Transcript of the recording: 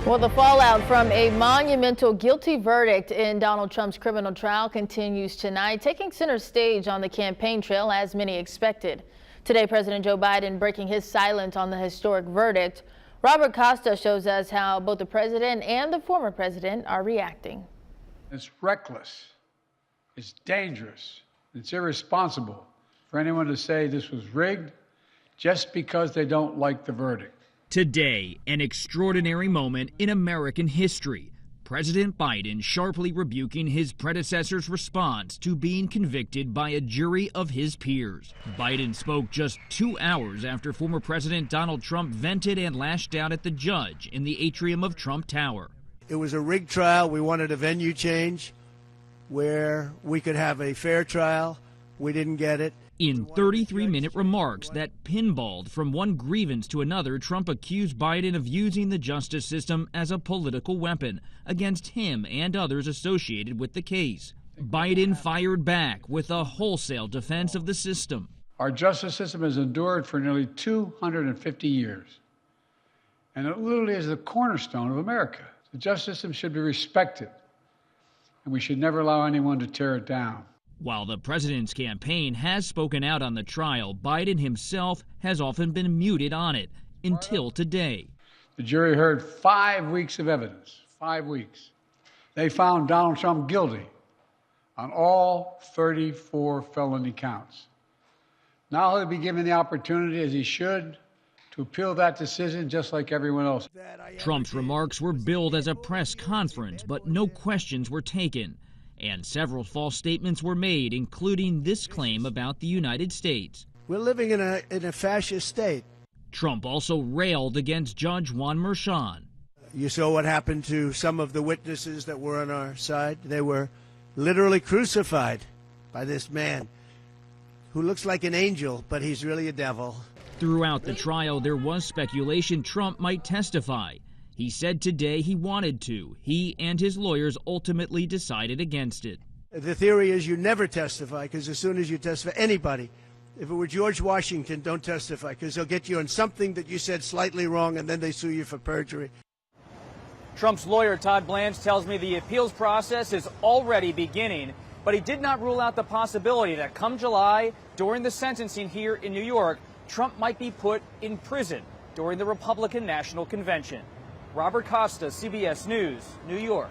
Well, the fallout from a monumental guilty verdict in Donald Trump's criminal trial continues tonight, taking center stage on the campaign trail as many expected. Today, President Joe Biden breaking his silence on the historic verdict. Robert Costa shows us how both the president and the former president are reacting. It's reckless, it's dangerous, it's irresponsible for anyone to say this was rigged just because they don't like the verdict. Today, an extraordinary moment in American history. President Biden sharply rebuking his predecessor's response to being convicted by a jury of his peers. Biden spoke just 2 hours after former President Donald Trump vented and lashed out at the judge in the atrium of Trump Tower. It was a rigged trial. We wanted a venue change where we could have a fair trial. We didn't get it. In 33-minute remarks that pinballed from one grievance to another, Trump accused Biden of using the justice system as a political weapon against him and others associated with the case. Biden fired back with a wholesale defense of the system. Our justice system has endured for nearly 250 years, and it literally is the cornerstone of America. The justice system should be respected, and we should never allow anyone to tear it down. While the president's campaign has spoken out on the trial, Biden himself has often been muted on it until today. The jury heard 5 weeks of evidence, 5 weeks. They found Donald Trump guilty on all 34 felony counts. Now he'll be given the opportunity, as he should, to appeal that decision just like everyone else. Trump's remarks were billed as a press conference, but no questions were taken. And several false statements were made, including this claim about the United States. We're living in a fascist state. Trump also railed against Judge Juan Merchan. You saw what happened to some of the witnesses that were on our side. They were literally crucified by this man who looks like an angel, but he's really a devil. Throughout the trial, there was speculation Trump might testify. He said today he wanted to. He and his lawyers ultimately decided against it. The theory is you never testify, because as soon as you testify, anybody, if it were George Washington, don't testify, because they'll get you on something that you said slightly wrong, and then they sue you for perjury. Trump's lawyer, Todd Blanche, tells me the appeals process is already beginning, but he did not rule out the possibility that come July, during the sentencing here in New York, Trump might be put in prison during the Republican National Convention. Robert Costa, CBS News, New York.